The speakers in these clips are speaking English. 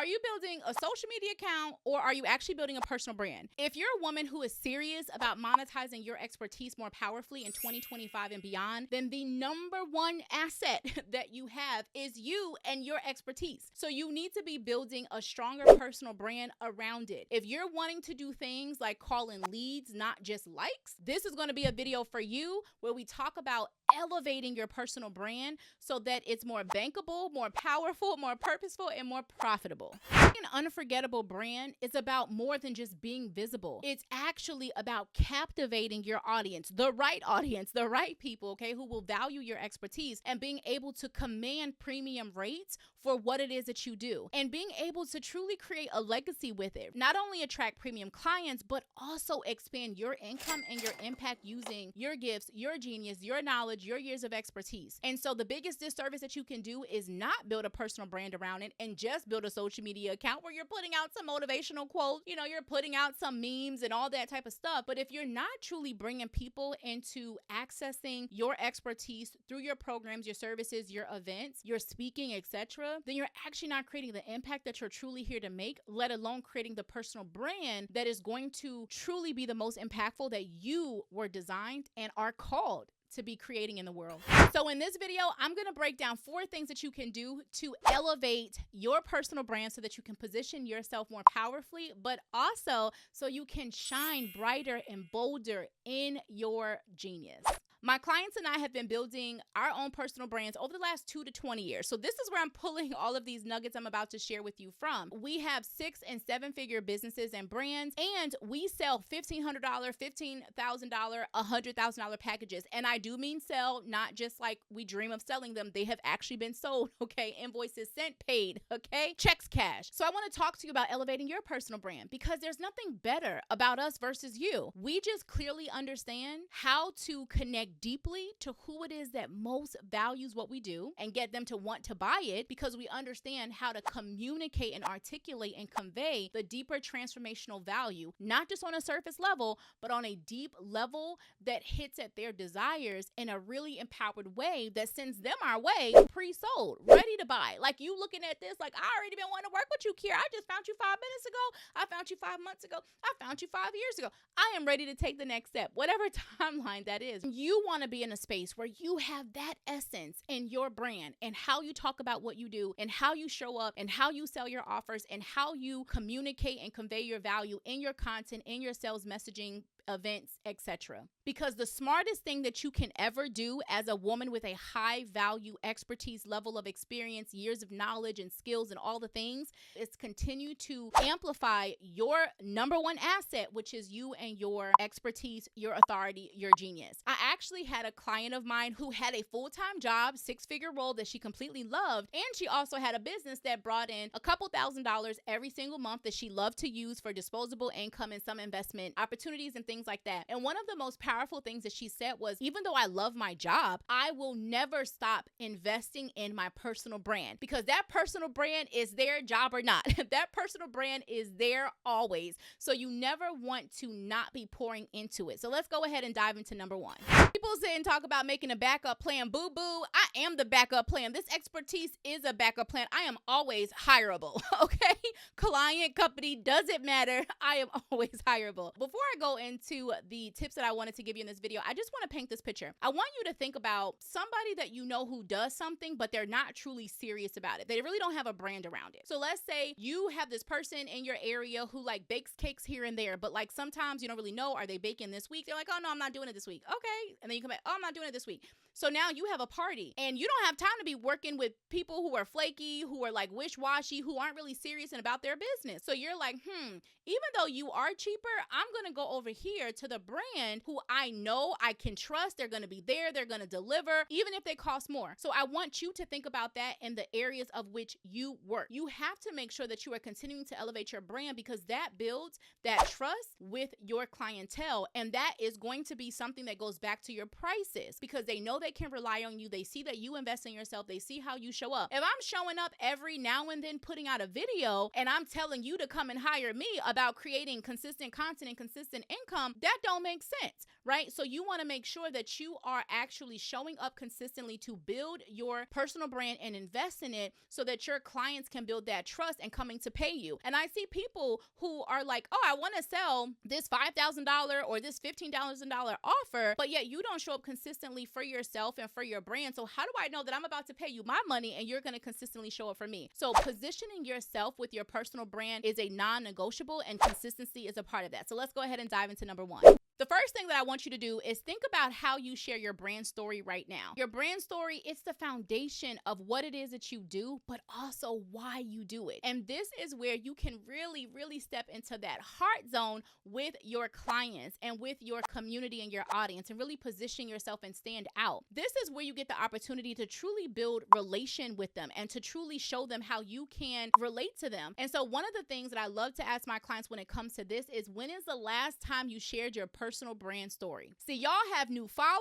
Are you building a social media account or are you actually building a personal brand? If you're a woman who is serious about monetizing your expertise more powerfully in 2025 and beyond, then the number one asset that you have is you and your expertise. So you need to be building a stronger personal brand around it. If you're wanting to do things like calling leads, not just likes, this is going to be a video for you where we talk about elevating your personal brand so that it's more bankable, more powerful, more purposeful, and more profitable. An unforgettable brand is about more than just being visible. It's actually about captivating your audience, the right people, okay, who will value your expertise and being able to command premium rates for what it is that you do and being able to truly create a legacy with it. Not only attract premium clients, but also expand your income and your impact using your gifts, your genius, your knowledge, your years of expertise. And so the biggest disservice that you can do is not build a personal brand around it and just build a social media account where you're putting out some motivational quotes, you're putting out some memes and all that type of stuff. But if you're not truly bringing people into accessing your expertise through your programs, your services, your events, your speaking, etc., then you're actually not creating the impact that you're truly here to make, let alone creating the personal brand that is going to truly be the most impactful that you were designed and are called to be creating in the world. So in this video, I'm going to break down 4 things that you can do to elevate your personal brand so that you can position yourself more powerfully, but also so you can shine brighter and bolder in your genius. My clients and I have been building our own personal brands over the last 2 to 20 years. So this is where I'm pulling all of these nuggets I'm about to share with you from. We have 6- and 7-figure businesses and brands, and we sell $1,500, $15,000, $100,000 packages. And I do mean sell, not just like we dream of selling them. They have actually been sold, okay? Invoices sent, paid, okay? Checks cashed. So I want to talk to you about elevating your personal brand because there's nothing better about us versus you. We just clearly understand how to connect deeply to who it is that most values what we do and get them to want to buy it because we understand how to communicate and articulate and convey the deeper transformational value, not just on a surface level, but on a deep level that hits at their desires in a really empowered way that sends them our way pre-sold, ready to buy. Like you looking at this, like I already been wanting to work with you, Kier. I just found you 5 minutes ago. I found you 5 months ago. I found you 5 years ago. I am ready to take the next step, whatever timeline that is. You want to be in a space where you have that essence in your brand and how you talk about what you do and how you show up and how you sell your offers and how you communicate and convey your value in your content, in your sales messaging, events, etc. Because the smartest thing that you can ever do as a woman with a high value expertise level of experience, years of knowledge and skills and all the things is continue to amplify your number one asset, which is you and your expertise, your authority, your genius. I actually had a client of mine who had a full-time job, 6-figure role that she completely loved, and she also had a business that brought in a couple $1,000s every single month that she loved to use for disposable income and some investment opportunities and things like that. And one of the most powerful things that she said was, even though I love my job, I will never stop investing in my personal brand because that personal brand is their job or not. That personal brand is there always. So you never want to not be pouring into it. So let's go ahead and dive into number 1. People sit and talk about making a backup plan. Boo boo. I am the backup plan. This expertise is a backup plan. I am always hireable. Okay. Client, company, doesn't matter. I am always hireable. Before I go into the tips that I wanted to give you in this video, I just want to paint this picture. I want you to think about somebody that you know who does something, but they're not truly serious about it. They really don't have a brand around it. So let's say you have this person in your area who like bakes cakes here and there, but like sometimes you don't really know, are they baking this week? They're like, oh no, I'm not doing it this week. Okay. And then you come back, oh, I'm not doing it this week. So now you have a party and you don't have time to be working with people who are flaky, who are like wish-washy, who aren't really serious and about their business. So you're like, even though you are cheaper, I'm going to go over here to the brand who I know I can trust. They're going to be there. They're going to deliver, even if they cost more. So I want you to think about that in the areas of which you work. You have to make sure that you are continuing to elevate your brand because that builds that trust with your clientele. And that is going to be something that goes back to your prices because they know they can rely on you. They see that you invest in yourself. They see how you show up. If I'm showing up every now and then putting out a video and I'm telling you to come and hire me about creating consistent content and consistent income, that don't make sense, right? So you want to make sure that you are actually showing up consistently to build your personal brand and invest in it so that your clients can build that trust and coming to pay you. And I see people who are like, oh, I want to sell this $5,000 or this $15,000 offer, but yet you don't show up consistently for yourself and for your brand. So how do I know that I'm about to pay you my money and you're going to consistently show up for me? So positioning yourself with your personal brand is a non-negotiable, and consistency is a part of that. So let's go ahead and dive into number one. The first thing that I want you to do is think about how you share your brand story right now. Your brand story, it's the foundation of what it is that you do, but also why you do it. And this is where you can really, really step into that heart zone with your clients and with your community and your audience and really position yourself and stand out. This is where you get the opportunity to truly build relation with them and to truly show them how you can relate to them. And so one of the things that I love to ask my clients when it comes to this is, when is the last time you shared your personal brand story? See, y'all have new followers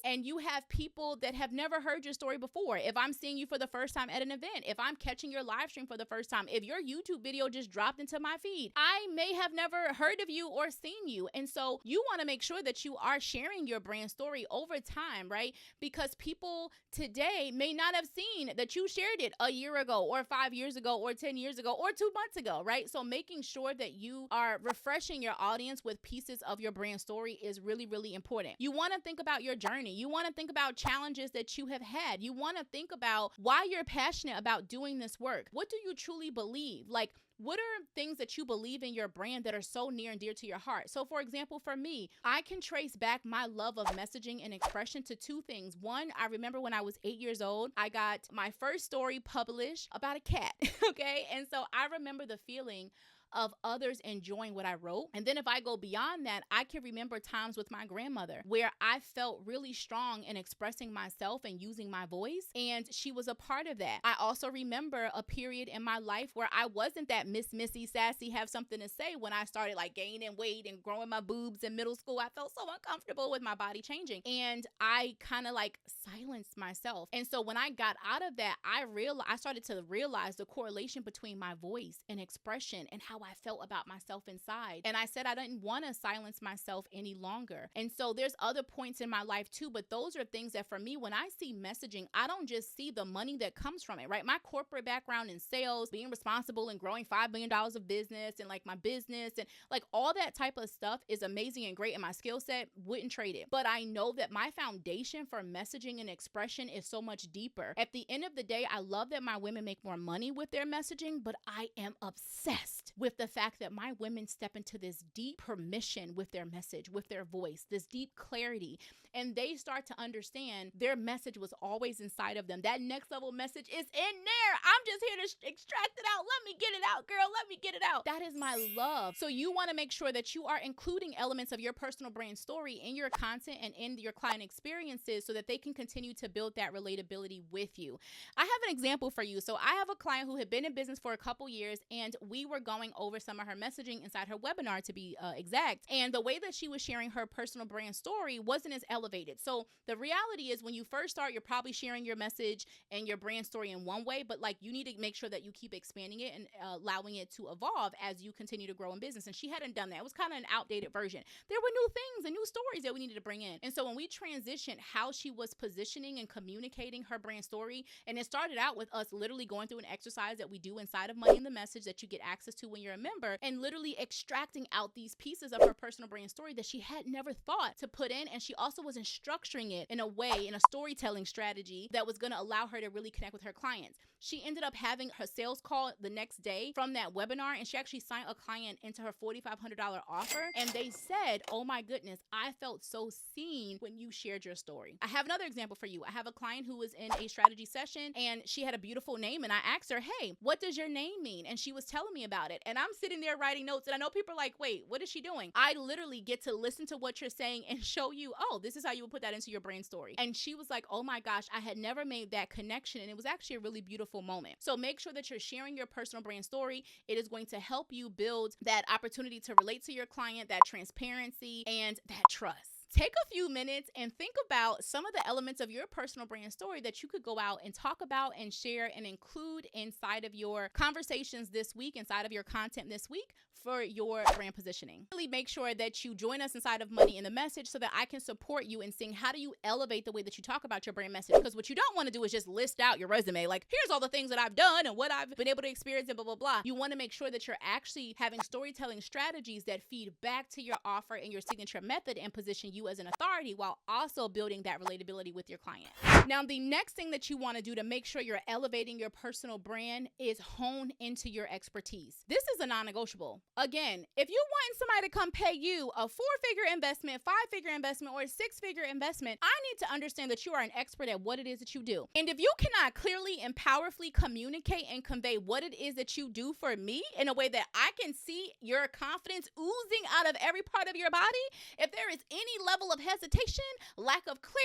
and you have people that have never heard your story before. If I'm seeing you for the first time at an event, if I'm catching your live stream for the first time, if your YouTube video just dropped into my feed, I may have never heard of you or seen you. And so you want to make sure that you are sharing your brand story over time, right? Because people today may not have seen that you shared it a year ago or 5 years ago or 10 years ago or 2 months ago, right? So making sure that you are refreshing your audience with pieces of your brand story is really, really important. You want to think about your journey. You want to think about challenges that you have had. You want to think about why you're passionate about doing this work. What do you truly believe? Like, what are things that you believe in your brand that are so near and dear to your heart? So for example, for me, I can trace back my love of messaging and expression to two things. One, I remember when I was 8 years old, I got my first story published about a cat, okay? And so I remember the feeling of others enjoying what I wrote. And then if I go beyond that, I can remember times with my grandmother where I felt really strong in expressing myself and using my voice, and she was a part of that. I also remember a period in my life where I wasn't that Miss Missy sassy, have something to say, when I started like gaining weight and growing my boobs in middle school. I felt so uncomfortable with my body changing, and I kind of like silenced myself. And so when I got out of that, I started to realize the correlation between my voice and expression and how I felt about myself inside. And I said I didn't want to silence myself any longer. And so there's other points in my life too, but those are things that for me, when I see messaging, I don't just see the money that comes from it, right? My corporate background in sales, being responsible and growing $5 million of business and like my business and like all that type of stuff is amazing and great, and my skill set, wouldn't trade it. But I know that my foundation for messaging and expression is so much deeper. At the end of the day, I love that my women make more money with their messaging, but I am obsessed with the fact that my women step into this deep permission with their message, with their voice, this deep clarity, and they start to understand their message was always inside of them. That next level message is in there. I'm just here to extract it out. Let me get it out, girl. Let me get it out. That is my love. So you want to make sure that you are including elements of your personal brand story in your content and in your client experiences so that they can continue to build that relatability with you. I have an example for you. So I have a client who had been in business for a couple years, and we were going over some of her messaging inside her webinar, to be exact. And the way that she was sharing her personal brand story wasn't as elevated. So the reality is, when you first start, you're probably sharing your message and your brand story in one way, but like you need to make sure that you keep expanding it and allowing it to evolve as you continue to grow in business. And she hadn't done that. It was kind of an outdated version. There were new things and new stories that we needed to bring in. And so when we transitioned how she was positioning and communicating her brand story, and it started out with us literally going through an exercise that we do inside of Money in the Message that you get access to when you're a member, and literally extracting out these pieces of her personal brand story that she had never thought to put in. And she also wasn't structuring it in a way, in a storytelling strategy that was going to allow her to really connect with her clients. She ended up having her sales call the next day from that webinar, and she actually signed a client into her $4,500 offer. And they said, oh my goodness, I felt so seen when you shared your story. I have another example for you. I have a client who was in a strategy session, and she had a beautiful name, and I asked her, hey, what does your name mean? And she was telling me about it. And I'm sitting there writing notes, and I know people are like, wait, what is she doing? I literally get to listen to what you're saying and show you, oh, this is how you would put that into your brand story. And she was like, oh my gosh, I had never made that connection. And it was actually a really beautiful moment. So make sure that you're sharing your personal brand story. It is going to help you build that opportunity to relate to your client, that transparency, and that trust. take a few minutes and think about some of the elements of your personal brand story that you could go out and talk about and share and include inside of your conversations this week, inside of your content this week for your brand positioning. Really make sure that you join us inside of Money in the Message so that I can support you in seeing how do you elevate the way that you talk about your brand message. Because what you don't want to do is just list out your resume, like, here's all the things that I've done and what I've been able to experience and blah, blah, blah. You want to make sure that you're actually having storytelling strategies that feed back to your offer and your signature method and position you as an authority while also building that relatability with your client. Now, the next thing that you want to do to make sure you're elevating your personal brand is hone into your expertise. This is a non-negotiable. Again, if you want somebody to come pay you a 4-figure investment, 5-figure investment, or a 6-figure investment, I need to understand that you are an expert at what it is that you do. And if you cannot clearly and powerfully communicate and convey what it is that you do for me in a way that I can see your confidence oozing out of every part of your body, if there is any level of hesitation, lack of clarity,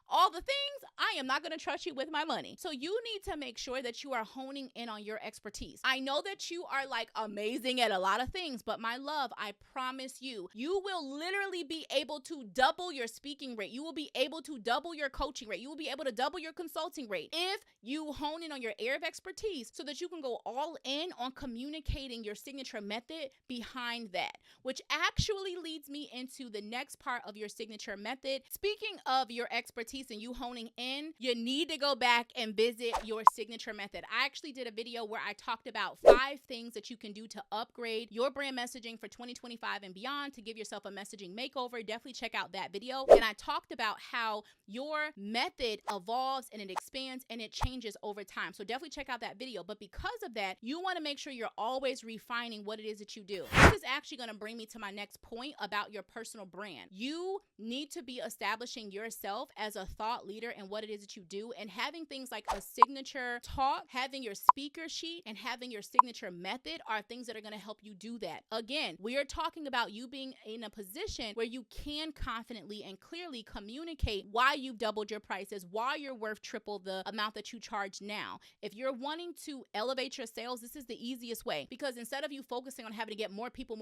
all the things, I am not going to trust you with my money. So you need to make sure that you are honing in on your expertise. I know that you are like amazing at a lot of things, but my love, I promise you, you will literally be able to double your speaking rate. You will be able to double your coaching rate. You will be able to double your consulting rate if you hone in on your area of expertise so that you can go all in on communicating your signature method behind that, which actually leads me into the next part of your signature method. Speaking of your expertise and you honing in, you need to go back and visit your signature method. I actually did a video where I talked about 5 things that you can do to upgrade your brand messaging for 2025 and beyond to give yourself a messaging makeover. Definitely check out that video. And I talked about how your method evolves and it expands and it changes over time. So definitely check out that video. But because of that, you want to make sure you're always refining what it is that you do. This is actually going to bring me to my next point about your personal brand. You need to be establishing yourself as a thought leader in what it is that you do, and having things like a signature talk, having your speaker sheet, and having your signature method are things that are going to help you do that. Again, we are talking about you being in a position where you can confidently and clearly communicate why you've doubled your prices, why you're worth triple the amount that you charge now. If you're wanting to elevate your sales, this is the easiest way, because instead of you focusing on having to get more people,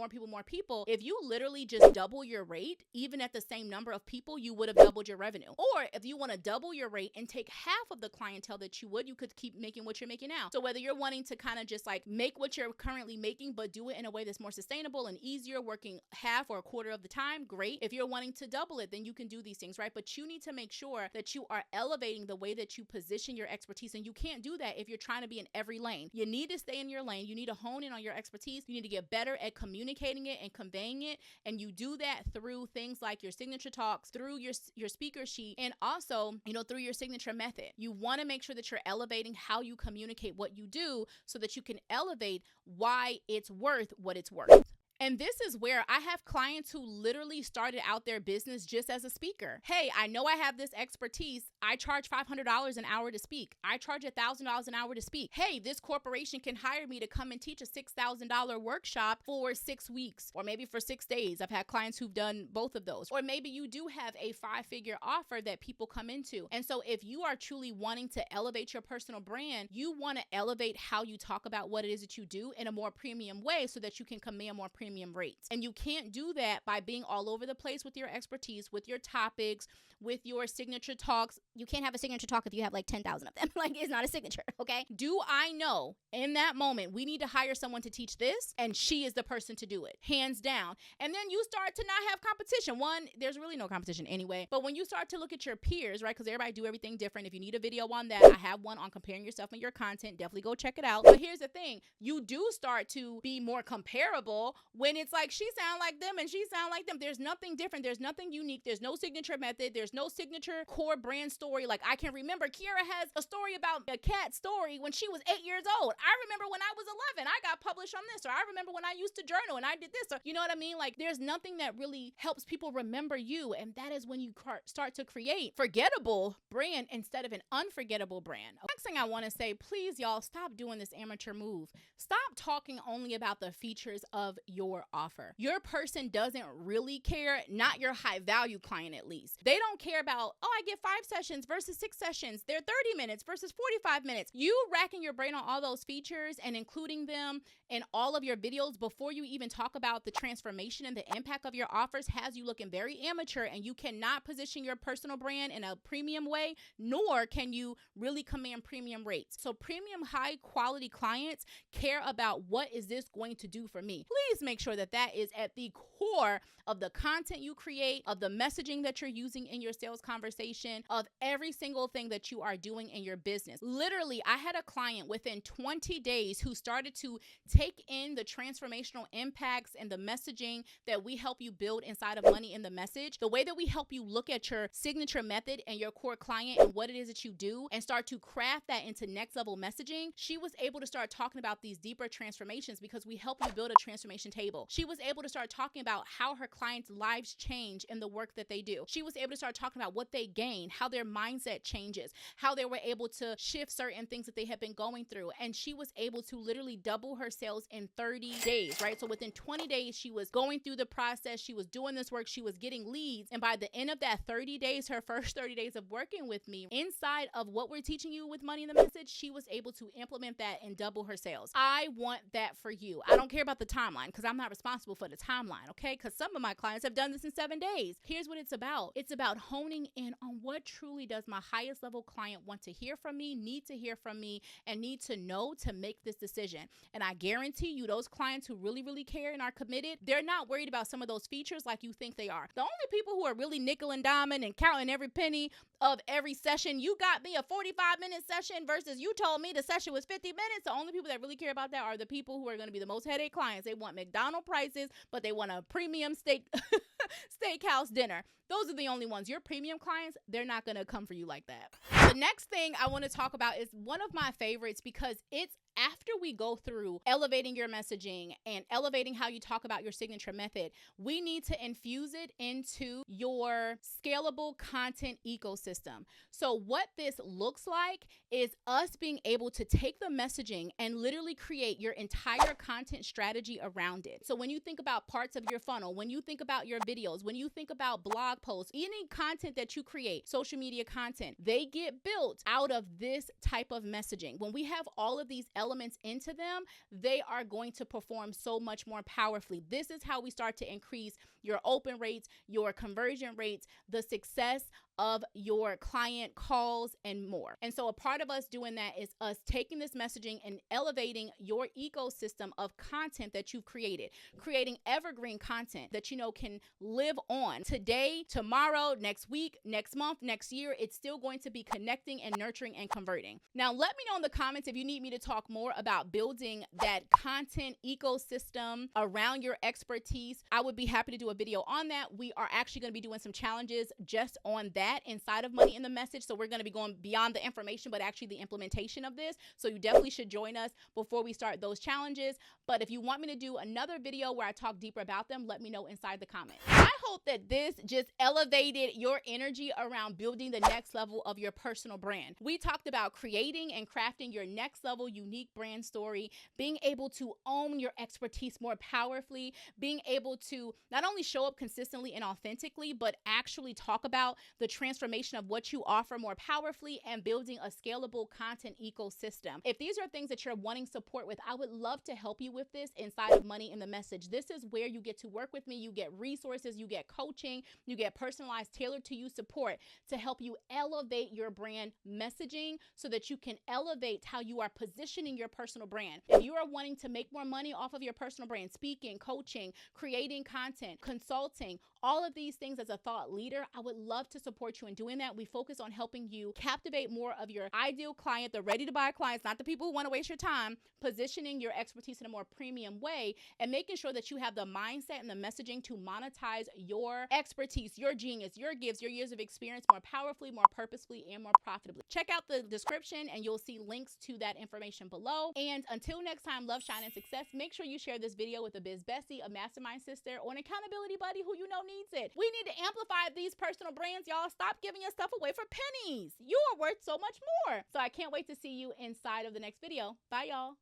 if you literally just double your rate, even at the same number of people, you would have doubled your revenue. Or if you want to double your rate and take half of the clientele that you would, you could keep making what you're making now. So whether you're wanting to kind of just like make what you're currently making, but do it in a way that's more sustainable and easier, working half or a quarter of the time, great. If you're wanting to double it, then you can do these things, right? But you need to make sure that you are elevating the way that you position your expertise. And you can't do that if you're trying to be in every lane. You need to stay in your lane. You need to hone in on your expertise. You need to get better at communicating it and conveying it. And you do that through things like your signature talks, through your speaker sheet, and also, through your signature method. You want to make sure that you're elevating how you communicate what you do so that you can elevate why it's worth what it's worth. And this is where I have clients who literally started out their business just as a speaker. Hey, I know I have this expertise. I charge $500 an hour to speak. I charge $1,000 an hour to speak. Hey, this corporation can hire me to come and teach a $6,000 workshop for 6 weeks or maybe for 6 days. I've had clients who've done both of those. Or maybe you do have a 5-figure offer that people come into. And so if you are truly wanting to elevate your personal brand, you want to elevate how you talk about what it is that you do in a more premium way so that you can command more premium rates. And you can't do that by being all over the place with your expertise, with your topics, with your signature talks. You can't have a signature talk if you have like 10,000 of them. Like, it's not a signature, okay? Do I know in that moment we need to hire someone to teach this, and she is the person to do it, hands down. And then you start to not have competition. One, there's really no competition anyway. But when you start to look at your peers, right, because everybody do everything different. If you need a video on that, I have one on comparing yourself and your content. Definitely go check it out. But here's the thing. You do start to be more comparable when it's like she sound like them and she sound like them. There's nothing different. There's nothing unique. There's no signature method. There's no signature core brand story. Like, I can remember Kiara has a story about a cat story when she was 8 years old. I remember when I was 11, I got published on this. Or I remember when I used to journal and I did this. Or, you know what I mean? Like, there's nothing that really helps people remember you. And that is when you start to create forgettable brand instead of an unforgettable brand. Next thing I want to say, please, y'all, stop doing this amateur move. Stop talking only about the features of your your offer. Your person doesn't really care, not your high value client at least. They don't care about, oh, I get 5 sessions versus 6 sessions. They're 30 minutes versus 45 minutes. You racking your brain on all those features and including them in all of your videos before you even talk about the transformation and the impact of your offers has you looking very amateur, and you cannot position your personal brand in a premium way, nor can you really command premium rates. So premium high quality clients care about, what is this going to do for me? Please make sure that that is at the core of the content you create, of the messaging that you're using in your sales conversation, of every single thing that you are doing in your business. Literally, I had a client within 20 days who started to take in the transformational impacts and the messaging that we help you build inside of Money in the Message, the way that we help you look at your signature method and your core client and what it is that you do and start to craft that into next level messaging. She was able to start talking about these deeper transformations because we help you build a transformation table. She was able to start talking about how her clients' lives change in the work that they do. She was able to start talking about what they gain, how their mindset changes, how they were able to shift certain things that they have been going through. And she was able to literally double her sales in 30 days, right? So within 20 days, she was going through the process. She was doing this work. She was getting leads. And by the end of that 30 days, her first 30 days of working with me, inside of what we're teaching you with Money in the Message, she was able to implement that and double her sales. I want that for you. I don't care about the timeline because I'm not responsible for the timeline, okay? Because some of my clients have done this in 7 days. Here's what it's about. It's about honing in on what truly does my highest level client want to hear from me, need to hear from me, and need to know to make this decision. And I guarantee you, those clients who really, really care and are committed, they're not worried about some of those features like you think they are. The only people who are really nickel and diming and counting every penny of every session, you got me a 45-minute session versus you told me the session was 50 minutes. The only people that really care about that are the people who are going to be the most headache clients. They want McDonald's prices, but they want a premium steakhouse dinner. Those are the only ones. Your premium clients, they're not going to come for you like that. The next thing I want to talk about is one of my favorites because it's after we go through elevating your messaging and elevating how you talk about your signature method, we need to infuse it into your scalable content ecosystem. So what this looks like is us being able to take the messaging and literally create your entire content strategy around it. So when you think about parts of your funnel, when you think about your videos, when you think about blog posts, any content that you create, social media content, they get built out of this type of messaging. When we have all of these elements into them, they are going to perform so much more powerfully. This is how we start to increase your open rates, your conversion rates, the success of your client calls, and more. And so a part of us doing that is us taking this messaging and elevating your ecosystem of content that you've created, creating evergreen content that you know can live on today, tomorrow, next week, next month, next year. It's still going to be connecting and nurturing and converting. Now, let me know in the comments if you need me to talk more about building that content ecosystem around your expertise. I would be happy to do a video on that. We are actually going to be doing some challenges just on that inside of Money in the Message. So we're going to be going beyond the information, but actually the implementation of this. So you definitely should join us before we start those challenges. But if you want me to do another video where I talk deeper about them, let me know inside the comments. I hope that this just elevated your energy around building the next level of your personal brand. We talked about creating and crafting your next level unique brand story, being able to own your expertise more powerfully, being able to not only show up consistently and authentically, but actually talk about the transformation of what you offer more powerfully and building a scalable content ecosystem. If these are things that you're wanting support with, I would love to help you with this inside of Money in the Message. This is where you get to work with me. You get resources, you get coaching, you get personalized, tailored to you support to help you elevate your brand messaging so that you can elevate how you are positioning your personal brand. If you are wanting to make more money off of your personal brand, speaking, coaching, creating content, consulting, all of these things as a thought leader, I would love to support you in doing that. We focus on helping you captivate more of your ideal client, the ready to buy clients, not the people who want to waste your time, positioning your expertise in a more premium way and making sure that you have the mindset and the messaging to monetize your expertise, your genius, your gifts, your years of experience more powerfully, more purposefully, and more profitably. Check out the description and you'll see links to that information below. And until next time, love, shine, and success. Make sure you share this video with a biz bestie, a mastermind sister, or an accountability buddy who you know needs it. We need to amplify these personal brands, y'all. Stop giving your stuff away for pennies. You are worth so much more. So I can't wait to see you inside of the next video. Bye, y'all.